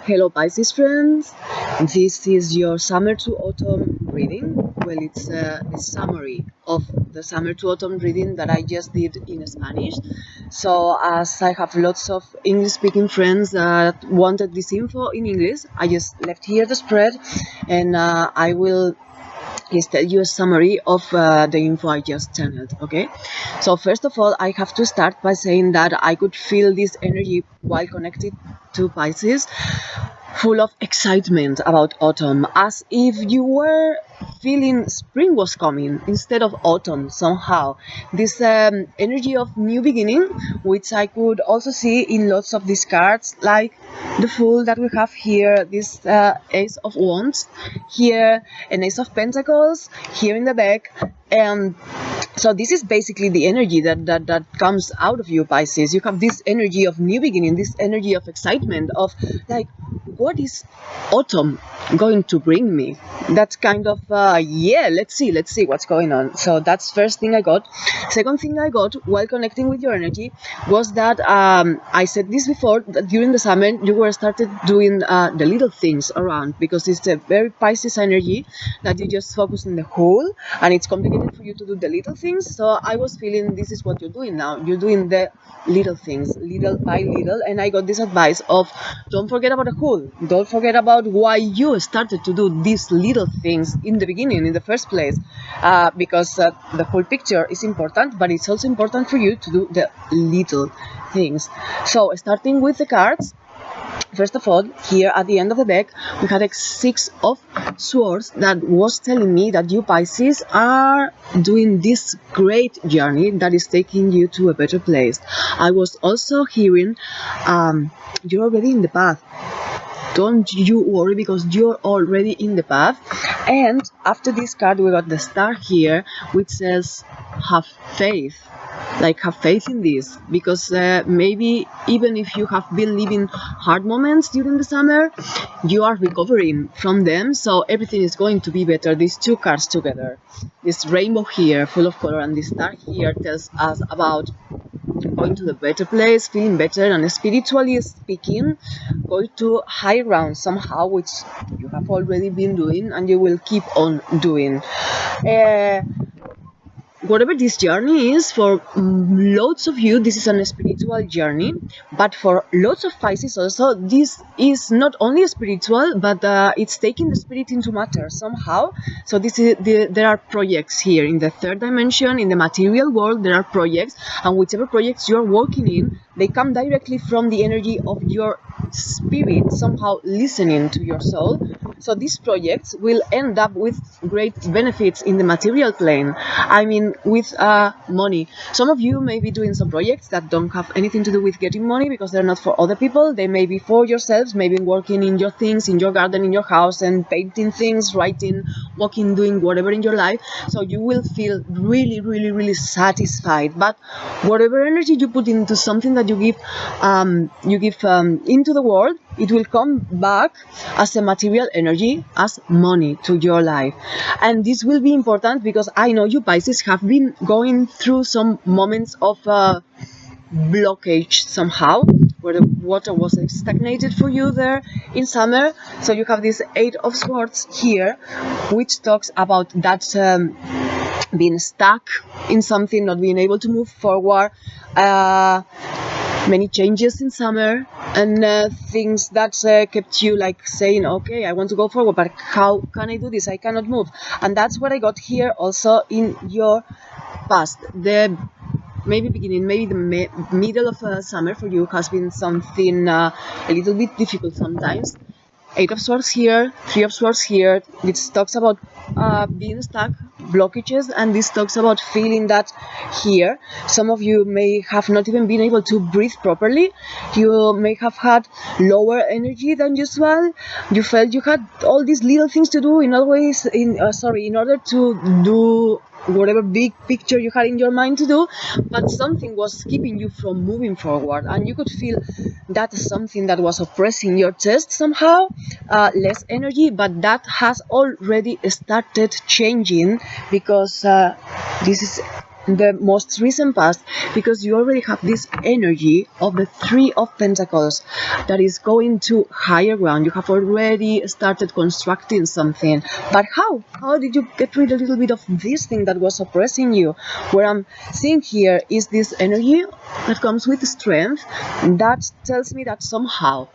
Hello Pisces friends, this is your summer to autumn reading. Well, it's a summary of the summer to autumn reading that I just did in Spanish. So as I have lots of English speaking friends that wanted this info in English, I just left here the spread, and I will just tell you a summary of the info I just channeled. Okay, so first of all, I have to start by saying that I could feel this energy while connected to Pisces, full of excitement about autumn, as if you were feeling spring was coming instead of autumn somehow. This energy of new beginning, which I could also see in lots of these cards, like the Fool that we have here, this Ace of Wands, here an Ace of Pentacles, here in the back, and so this is basically the energy that comes out of you, Pisces. You have this energy of new beginning, this energy of excitement, of like, what is autumn going to bring me? That kind of yeah, let's see what's going on. So that's first thing I got. Second thing I got while connecting with your energy was that I said this before, that during the summer you were started doing the little things around, because it's a very Pisces energy that you just focus on the whole and it's complicated for you to do the little things. So I was feeling this is what you're doing now. You're doing the little things, little by little, and I got this advice of don't forget about the whole. Don't forget about why you started to do these little things in the beginning, in the first place, because the whole picture is important, but it's also important for you to do the little things. So starting with the cards, first of all, here at the end of the deck, we had a Six of Swords that was telling me that you Pisces are doing this great journey that is taking you to a better place. I was also hearing you're already in the path. Don't you worry, because you're already in the path. And after this card, we got the Star here, which says have faith. Like, have faith in this, because maybe even if you have been living hard moments during the summer, you are recovering from them, so everything is going to be better. These two cards together, this rainbow here full of color and this star here, tells us about going to the better place, feeling better, and spiritually speaking, going to high ground somehow, which you have already been doing and you will keep on doing. Whatever this journey is, for lots of you, this is a spiritual journey, but for lots of Pisces also, this is not only spiritual, but it's taking the spirit into matter somehow. So this is there are projects here in the third dimension, in the material world. There are projects, and whichever projects you're working in, they come directly from the energy of your spirit, somehow listening to your soul. So these projects will end up with great benefits in the material plane. I mean, with money. Some of you may be doing some projects that don't have anything to do with getting money, because they're not for other people. They may be for yourselves, maybe working in your things, in your garden, in your house, and painting things, writing, walking, doing whatever in your life. So you will feel really, really, really satisfied. But whatever energy you put into something that you give into the world, it will come back as a material energy, as money to your life. And this will be important, because I know you Pisces have been going through some moments of blockage somehow, where the water was stagnated for you there in summer. So you have this Eight of Swords here, which talks about that being stuck in something, not being able to move forward, many changes in summer, and things that kept you like saying, okay, I want to go forward, but how can I do this? I cannot move. And that's what I got here also in your past. The maybe beginning, maybe the middle of summer for you has been something a little bit difficult sometimes. Eight of Swords here, Three of Swords here. This talks about being stuck, blockages, and this talks about feeling that here. Some of you may have not even been able to breathe properly. You may have had lower energy than usual. You felt you had all these little things to do in order to do whatever big picture you had in your mind to do, but something was keeping you from moving forward, and you could feel that something that was oppressing your chest somehow, less energy. But that has already started changing, because this is the most recent past, because you already have this energy of the Three of Pentacles that is going to higher ground. You have already started constructing something, but how did you get rid a little bit of this thing that was oppressing you? What I'm seeing here is this energy that comes with strength, that tells me that somehow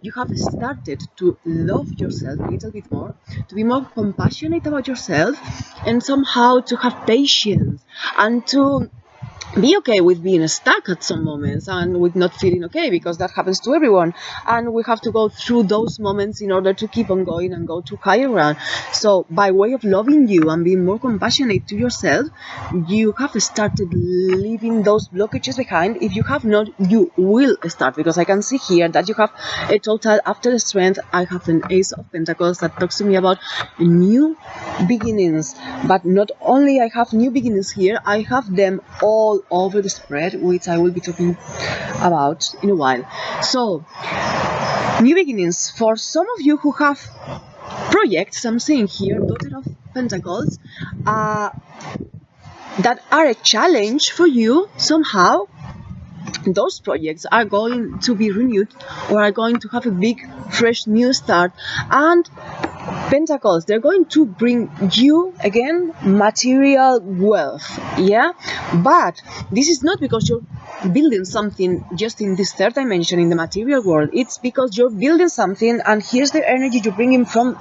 you have started to love yourself a little bit more, to be more compassionate about yourself, and somehow to have patience and to be okay with being stuck at some moments and with not feeling okay, because that happens to everyone, and we have to go through those moments in order to keep on going and go to higher ground. So by way of loving you and being more compassionate to yourself, you have started leaving those blockages behind. If you have not, you will start, because I can see here that you have a total, after the strength, I have an Ace of Pentacles that talks to me about new beginnings. But not only I have new beginnings here, I have them all over the spread, which I will be talking about in a while. So new beginnings for some of you who have projects. I'm seeing here Daughter of Pentacles that are a challenge for you. Somehow those projects are going to be renewed, or are going to have a big fresh new start. And Pentacles, they're going to bring you again material wealth, yeah, but this is not because you're building something just in this third dimension in the material world. It's because you're building something, and here's the energy you're bringing from,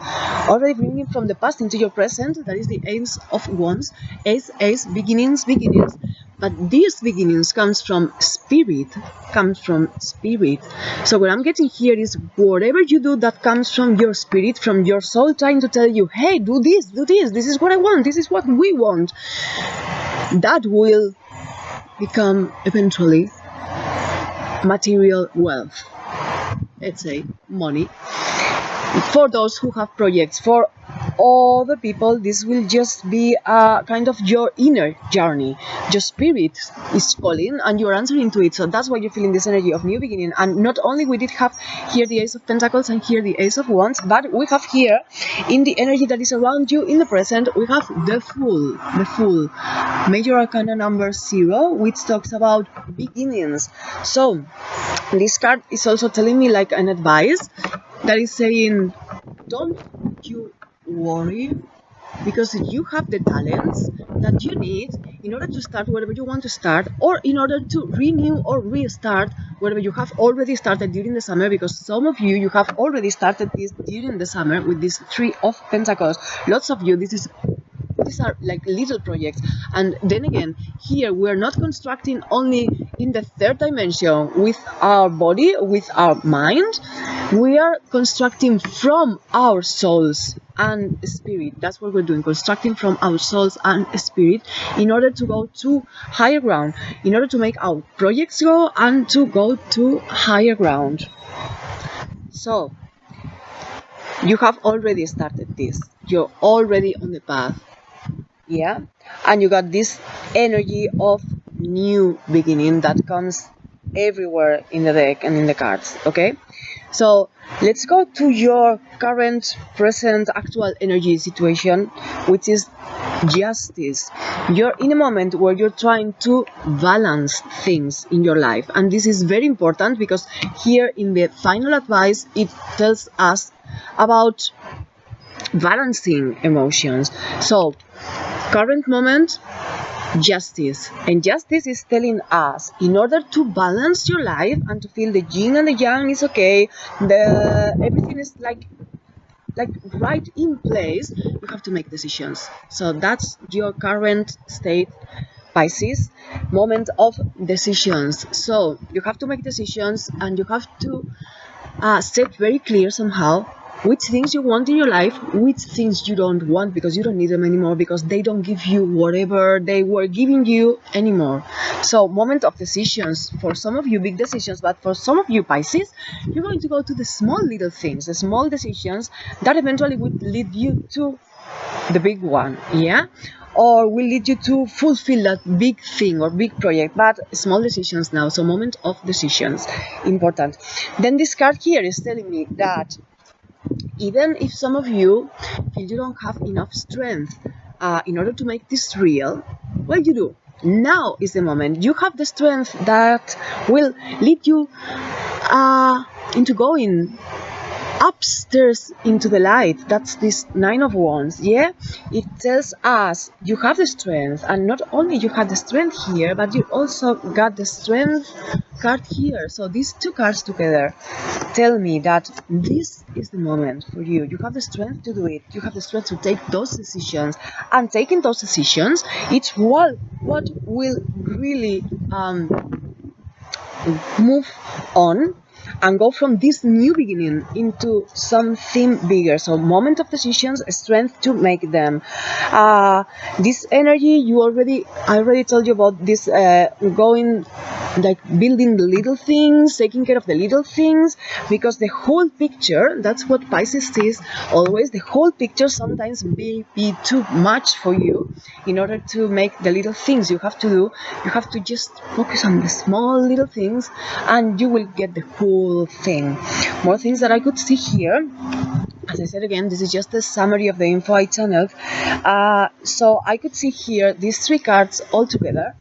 already bringing from the past into your present. That is the Ace of Wands. Ace, beginnings. But these beginnings comes from spirit, So what I'm getting here is whatever you do that comes from your spirit, from your soul, trying to tell you, hey, do this, this is what I want, this is what we want, that will become eventually material wealth. Let's say money. For those who have projects, for all the people, this will just be a kind of your inner journey. Your spirit is calling and you're answering to it. So that's why you're feeling this energy of new beginning. And not only we did have here the Ace of Pentacles and here the Ace of Wands, but we have here in the energy that is around you in the present, we have the Fool, Major Arcana number 0, which talks about beginnings. So this card is also telling me like an advice that is saying, don't you worry, because you have the talents that you need in order to start wherever you want to start, or in order to renew or restart wherever you have already started during the summer, because some of you have already started this during the summer with this Three of Pentacles. Lots of you, these are like little projects. And then again, here we're not constructing only in the third dimension with our body, with our mind, we are constructing from our souls and spirit. That's what we're doing, constructing from our souls and spirit in order to go to higher ground, in order to make our projects go and to go to higher ground. So you have already started this, you're already on the path, yeah, and you got this energy of new beginning that comes everywhere in the deck and in the cards. Okay, so let's go to your current, present, actual energy situation, which is justice. You're in a moment where you're trying to balance things in your life, and this is very important because here in the final advice it tells us about balancing emotions. So current moment, justice, and justice is telling us in order to balance your life and to feel the yin and the yang is okay, everything is like right in place, you have to make decisions. So that's your current state, Pisces, moment of decisions. So you have to make decisions, and you have to set very clear somehow which things you want in your life, which things you don't want because you don't need them anymore, because they don't give you whatever they were giving you anymore. So moment of decisions. For some of you, big decisions, but for some of you, Pisces, you're going to go to the small little things, the small decisions that eventually would lead you to the big one, yeah, or will lead you to fulfill that big thing or big project, but small decisions now. So moment of decisions, important. Then this card here is telling me that even if some of you feel you don't have enough strength in order to make this real, well, you do. now is the moment. You have the strength that will lead you into going upstairs into the light. That's this Nine of Wands. Yeah, it tells us you have the strength, and not only you have the strength here, but you also got the strength card here. So these two cards together tell me that this is the moment for you. You have the strength to do it. You have the strength to take those decisions, and taking those decisions, it's what will really move on and go from this new beginning into something bigger. So moment of decisions, strength to make them. This energy, I already told you about this, going like building the little things, taking care of the little things, because the whole picture, that's what Pisces sees always. The whole picture sometimes may be too much for you. In order to make the little things you have to do, you have to just focus on the small little things, and you will get the whole thing. More things that I could see here. As I said again, this is just a summary of the info I channeled. So I could see here these three cards all together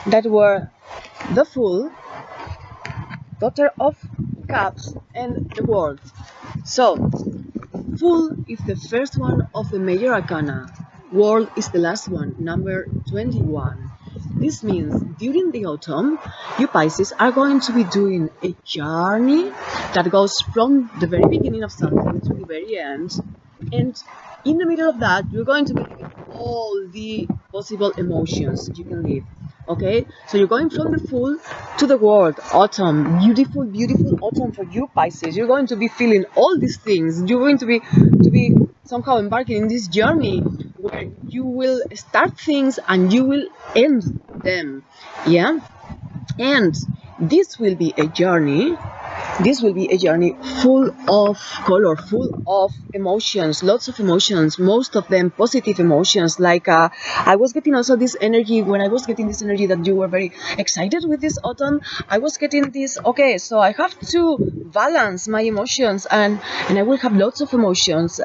that were the Fool, Daughter of Cups, and the World. So Fool is the first one of the major arcana. World is the last one, number 21. This means during the autumn, you Pisces are going to be doing a journey that goes from the very beginning of something to the very end. And in the middle of that, you're going to be living all the possible emotions you can live. Okay, so you're going from the Fool to the World, autumn, beautiful, beautiful autumn for you Pisces. You're going to be feeling all these things. You're going to be somehow embarking in this journey where you will start things and you will end them. Yeah, and this will be a journey. This will be a journey full of color, full of emotions, lots of emotions, most of them positive emotions. Like I was getting also this energy, when I was getting this energy that you were very excited with this autumn, I was getting this, okay, so I have to balance my emotions, and I will have lots of emotions.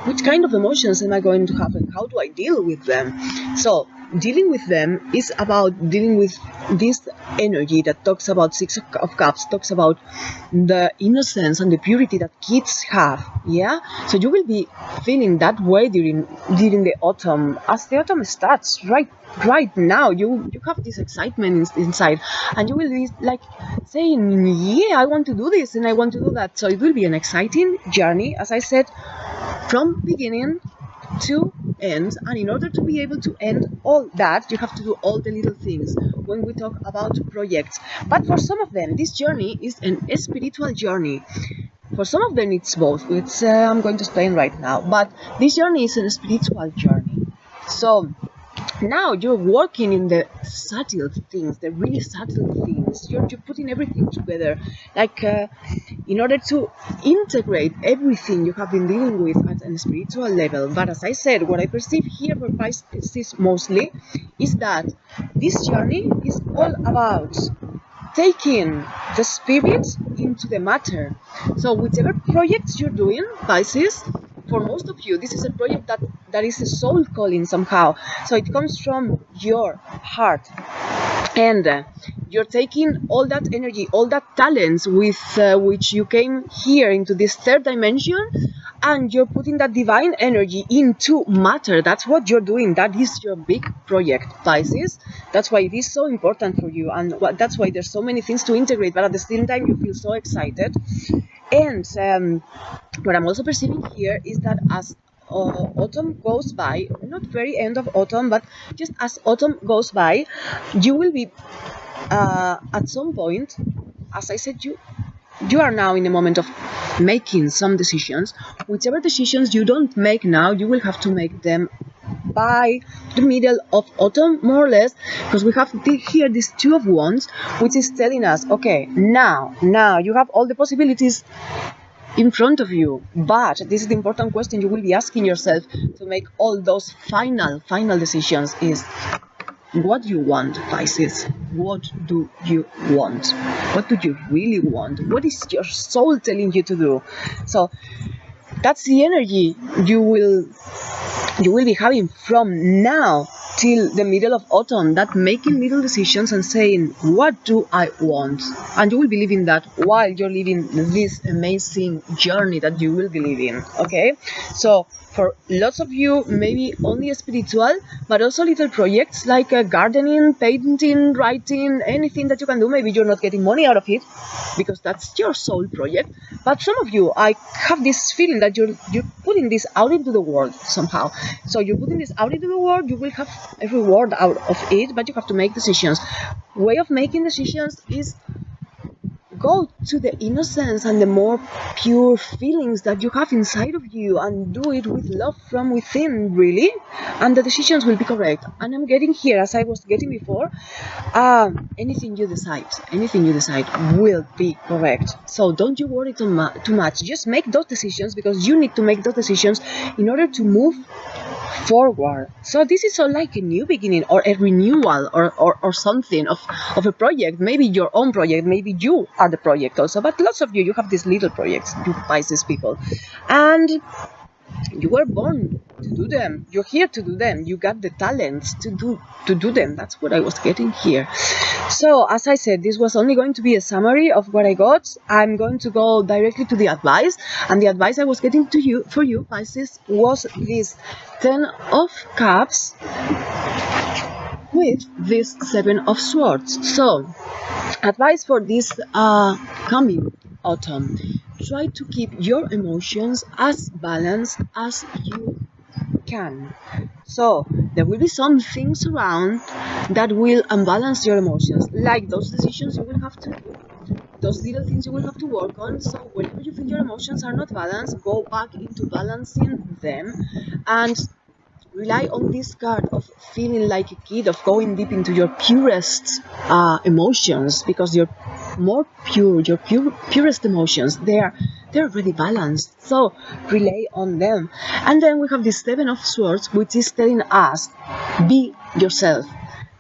Which kind of emotions am I going to have, and how do I deal with them? So dealing with them is about dealing with this energy that talks about Six of Cups, talks about the innocence and the purity that kids have. Yeah, so you will be feeling that way during the autumn. As the autumn starts right now, you have this excitement inside, and you will be like saying, yeah, I want to do this and I want to do that. So it will be an exciting journey, as I said, from beginning to end. And in order to be able to end all that, you have to do all the little things when we talk about projects. But for some of them, this journey is a spiritual journey. For some of them, it's both. I'm going to explain right now. But this journey is a spiritual journey. So now you're working in the subtle things, the really subtle things. You're putting everything together, like in order to integrate everything you have been dealing with at a spiritual level. But as I said, what I perceive here for Pisces mostly is that this journey is all about taking the spirit into the matter. So whichever projects you're doing, Pisces, for most of you, this is a project that is a soul calling somehow. So it comes from your heart, and you're taking all that energy, all that talents with which you came here into this third dimension, and you're putting that divine energy into matter. That's what you're doing. That is your big project, Pisces. That's why it is so important for you, and that's why there's so many things to integrate, but at the same time you feel so excited. And what I'm also perceiving here is that as autumn goes by, not very end of autumn, but just as autumn goes by, you will be at some point, as I said, you are now in a moment of making some decisions. Whichever decisions you don't make now, you will have to make them by the middle of autumn, more or less, because we have here this Two of Wands, which is telling us, okay, now you have all the possibilities in front of you, but this is the important question you will be asking yourself to make all those final decisions is, what do you want, Pisces? What do you want? What do you really want? What is your soul telling you to do? So that's the energy you will be having from now till the middle of autumn, that making little decisions and saying, what do I want? And you will be living that while you're living this amazing journey that you will be living. Okay, so for lots of you, maybe only spiritual, but also little projects like gardening, painting, writing, anything that you can do. Maybe you're not getting money out of it because that's your soul project, but some of you, I have this feeling that you're putting this out into the world somehow. So you're putting this out into the world, you will have a reward out of it, but you have to make decisions. Way of making decisions is go to the innocence and the more pure feelings that you have inside of you and do it with love from within, really, and the decisions will be correct. And I'm getting here, as I was getting before, anything you decide will be correct. So don't you worry too much. Just make those decisions, because you need to make those decisions in order to move forward. So this is all like a new beginning or a renewal or something of a project, maybe your own project, maybe you are the project also, but lots of you have these little projects, you Pisces people, and you were born to do them. You're here to do them. You got the talents to do them. That's what I was getting here. So as I said, this was only going to be a summary of what I got. I'm going to go directly to the advice, and the advice I was getting for you Pisces was this 10 of Cups with this 7 of Swords. So advice for this coming autumn: try to keep your emotions as balanced as you can. So there will be some things around that will unbalance your emotions, like those decisions you will have to do, those little things you will have to work on. So whenever you feel your emotions are not balanced, go back into balancing them and rely on this card of feeling like a kid, of going deep into your purest emotions, because you're more pure, your purest emotions, they're already balanced. So rely on them. And then we have this 7 of Swords, which is telling us, be yourself.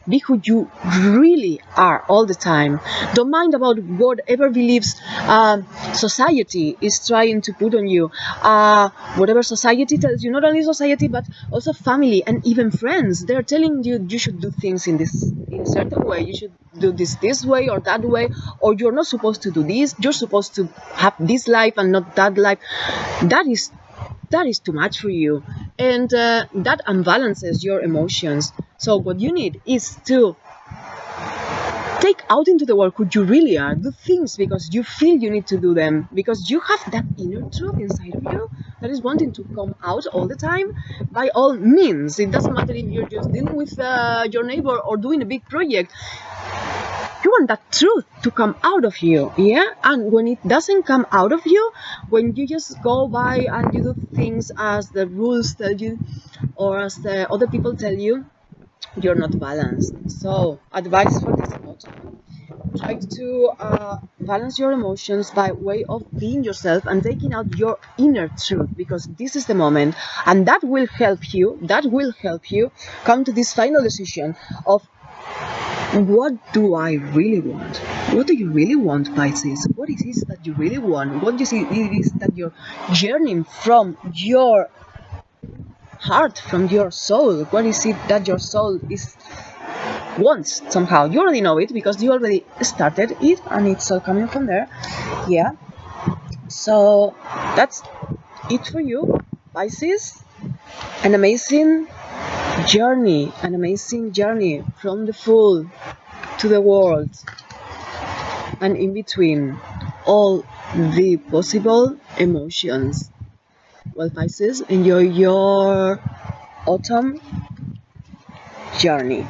Be who you really are all the time. Don't mind about whatever beliefs society is trying to put on you. Whatever society tells you, not only society, but also family and even friends. They're telling you you should do things in a certain way. You should do this way or that way, or you're not supposed to do this. You're supposed to have this life and not that life. That is too much for you, and that unbalances your emotions. So what you need is to take out into the world who you really are. Do things because you feel you need to do them, because you have that inner truth inside of you that is wanting to come out all the time. By all means, it doesn't matter if you're just dealing with your neighbor or doing a big project. You want that truth to come out of you, yeah? And when it doesn't come out of you, when you just go by and you do things as the rules tell you or as the other people tell you, you're not balanced. So advice for this autumn: try to balance your emotions by way of being yourself and taking out your inner truth, because this is the moment, and that will help you come to this final decision of, what do I really want? What do you really want, Pisces? What is it that you really want? What is it that you're yearning from your heart, from your soul? What is it that your soul wants somehow? You already know it because you already started it, and it's all coming from there. Yeah. So that's it for you, Pisces. An amazing journey from the Fool to the World, and in between all the possible emotions. Well, Pisces, enjoy your autumn journey.